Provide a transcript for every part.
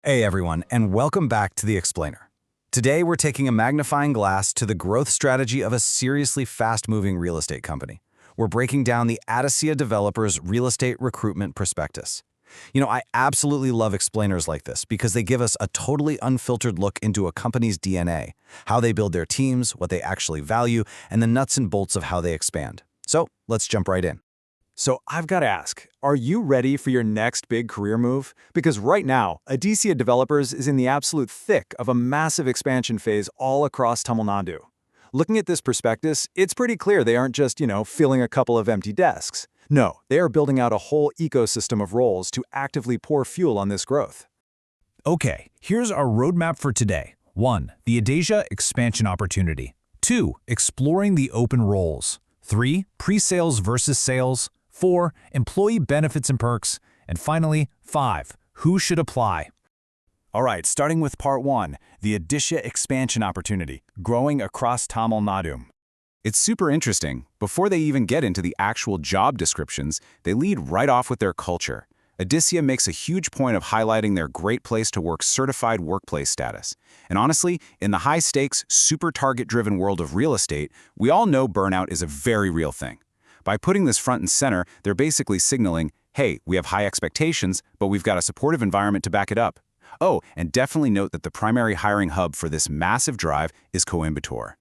Hey everyone, and welcome back to The Explainer. Today we're taking a magnifying glass to the growth strategy of a seriously fast-moving real estate company. We're breaking down the Adissia developer's real estate recruitment prospectus. I absolutely love explainers like this because they give us a totally unfiltered look into a company's DNA, how they build their teams, what they actually value, and the nuts and bolts of how they expand. So let's jump right in. So I've got to ask, are you ready for your next big career move? Because right now, Adissia Developers is in the absolute thick of a massive expansion phase all across Tamil Nadu. Looking at this prospectus, it's pretty clear they aren't just, filling a couple of empty desks. No, they are building out a whole ecosystem of roles to actively pour fuel on this growth. Okay, here's our roadmap for today. 1. The Adissia expansion opportunity. 2. Exploring the open roles. 3. Pre-sales versus sales. 4. Employee benefits and perks. And finally, 5. Who should apply? All right, starting with part 1, the Adissia expansion opportunity, growing across Tamil Nadu. It's super interesting. Before they even get into the actual job descriptions, they lead right off with their culture. Adissia makes a huge point of highlighting their Great Place to Work certified workplace status. And honestly, in the high-stakes, super target-driven world of real estate, we all know burnout is a very real thing. By putting this front and center, they're basically signaling, hey, we have high expectations, but we've got a supportive environment to back it up. Oh, and definitely note that the primary hiring hub for this massive drive is Coimbatore.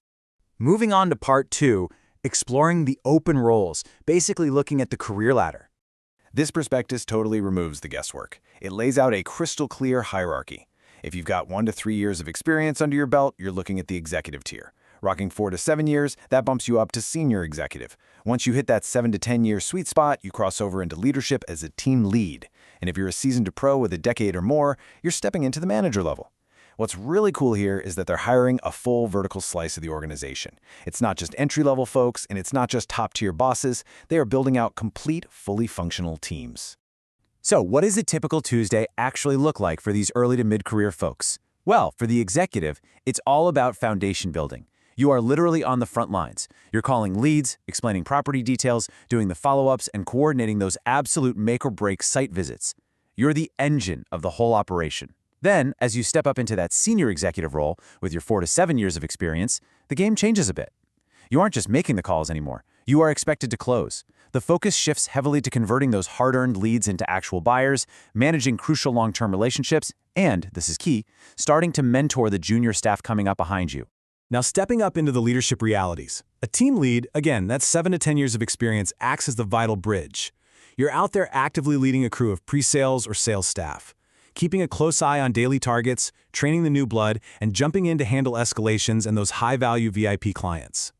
Moving on to part 2, exploring the open roles, basically looking at the career ladder. This prospectus totally removes the guesswork. It lays out a crystal clear hierarchy. If you've got 1 to 3 years of experience under your belt, you're looking at the executive tier. Rocking 4 to 7 years, that bumps you up to senior executive. Once you hit that 7 to 10 year sweet spot, you cross over into leadership as a team lead. And if you're a seasoned pro with a decade or more, you're stepping into the manager level. What's really cool here is that they're hiring a full vertical slice of the organization. It's not just entry-level folks, and it's not just top-tier bosses. They are building out complete, fully functional teams. So what does a typical Tuesday actually look like for these early to mid-career folks? Well, for the executive, it's all about foundation building. You are literally on the front lines. You're calling leads, explaining property details, doing the follow-ups, and coordinating those absolute make-or-break site visits. You're the engine of the whole operation. Then, as you step up into that senior executive role with your 4 to 7 years of experience, the game changes a bit. You aren't just making the calls anymore. You are expected to close. The focus shifts heavily to converting those hard-earned leads into actual buyers, managing crucial long-term relationships, and, this is key, starting to mentor the junior staff coming up behind you. Now stepping up into the leadership realities. A team lead, again, that's 7 to 10 years of experience, acts as the vital bridge. You're out there actively leading a crew of pre-sales or sales staff, keeping a close eye on daily targets, training the new blood, and jumping in to handle escalations and those high-value VIP clients.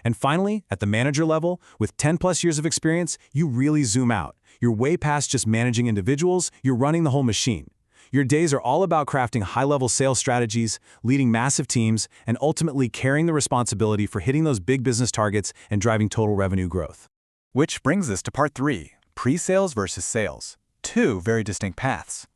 And finally, at the manager level, with 10+ years of experience, you really zoom out. You're way past just managing individuals, you're running the whole machine. Your days are all about crafting high-level sales strategies, leading massive teams, and ultimately carrying the responsibility for hitting those big business targets and driving total revenue growth. Which brings us to part 3, pre-sales versus sales. 2 very distinct paths.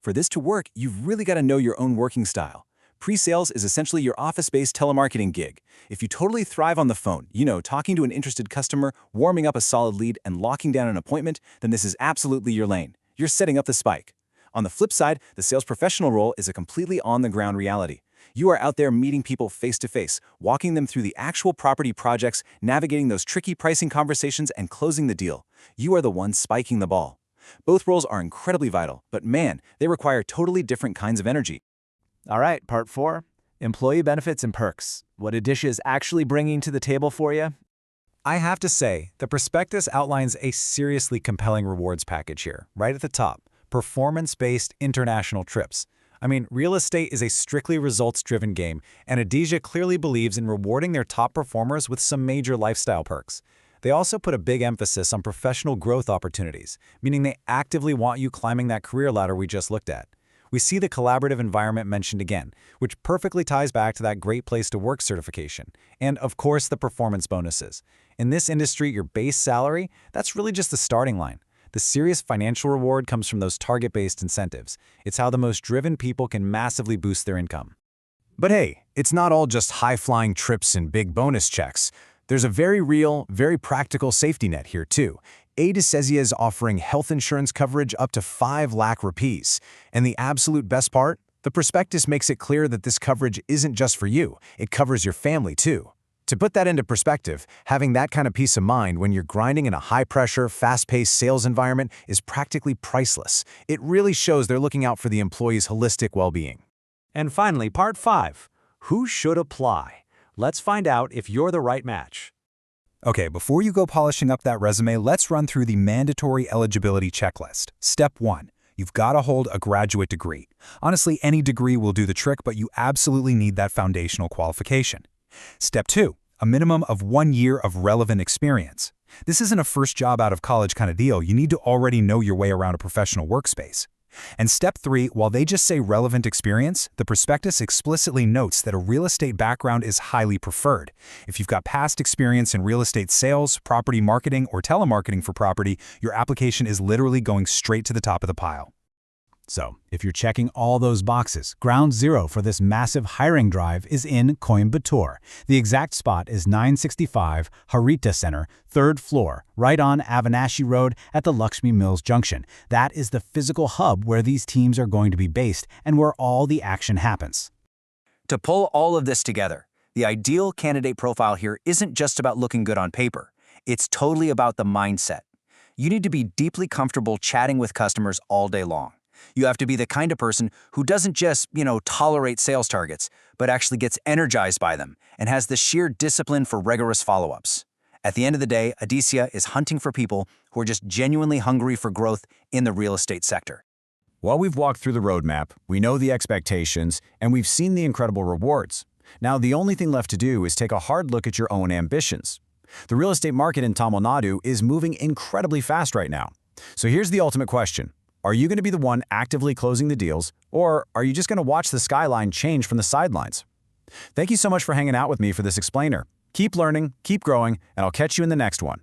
For this to work, you've really got to know your own working style. Pre-sales is essentially your office-based telemarketing gig. If you totally thrive on the phone, talking to an interested customer, warming up a solid lead, and locking down an appointment, then this is absolutely your lane. You're setting up the spike. On the flip side, the sales professional role is a completely on-the-ground reality. You are out there meeting people face-to-face, walking them through the actual property projects, navigating those tricky pricing conversations, and closing the deal. You are the one spiking the ball. Both roles are incredibly vital, but man, they require totally different kinds of energy. All right, part 4, employee benefits and perks. What Adissia is actually bringing to the table for you? I have to say, the prospectus outlines a seriously compelling rewards package here, right at the top. Performance-based international trips. I mean, real estate is a strictly results-driven game, and Adissia clearly believes in rewarding their top performers with some major lifestyle perks. They also put a big emphasis on professional growth opportunities, meaning they actively want you climbing that career ladder we just looked at. We see the collaborative environment mentioned again, which perfectly ties back to that Great Place to Work certification, and of course the performance bonuses. In this industry, your base salary, that's really just the starting line. The serious financial reward comes from those target-based incentives. It's how the most driven people can massively boost their income. But hey, it's not all just high-flying trips and big bonus checks. There's a very real, very practical safety net here too. Adissia is offering health insurance coverage up to 5 lakh rupees. And the absolute best part? The prospectus makes it clear that this coverage isn't just for you, it covers your family too. To put that into perspective, having that kind of peace of mind when you're grinding in a high-pressure, fast-paced sales environment is practically priceless. It really shows they're looking out for the employee's holistic well-being. And finally, part 5. Who should apply? Let's find out if you're the right match. Okay, before you go polishing up that resume, let's run through the mandatory eligibility checklist. Step 1. You've got to hold a graduate degree. Honestly, any degree will do the trick, but you absolutely need that foundational qualification. Step 2. A minimum of 1 year of relevant experience. This isn't a first job out of college kind of deal. You need to already know your way around a professional workspace. And step 3, while they just say relevant experience, the prospectus explicitly notes that a real estate background is highly preferred. If you've got past experience in real estate sales, property marketing, or telemarketing for property, your application is literally going straight to the top of the pile. So, if you're checking all those boxes, ground zero for this massive hiring drive is in Coimbatore. The exact spot is 965 Harita Center, 3rd floor, right on Avinashi Road at the Lakshmi Mills Junction. That is the physical hub where these teams are going to be based and where all the action happens. To pull all of this together, the ideal candidate profile here isn't just about looking good on paper. It's totally about the mindset. You need to be deeply comfortable chatting with customers all day long. You have to be the kind of person who doesn't just, tolerate sales targets, but actually gets energized by them and has the sheer discipline for rigorous follow-ups. At the end of the day, Adissia is hunting for people who are just genuinely hungry for growth in the real estate sector. While we've walked through the roadmap, we know the expectations, and we've seen the incredible rewards. Now, the only thing left to do is take a hard look at your own ambitions. The real estate market in Tamil Nadu is moving incredibly fast right now. So here's the ultimate question. Are you going to be the one actively closing the deals, or are you just going to watch the skyline change from the sidelines? Thank you so much for hanging out with me for this explainer. Keep learning, keep growing, and I'll catch you in the next one.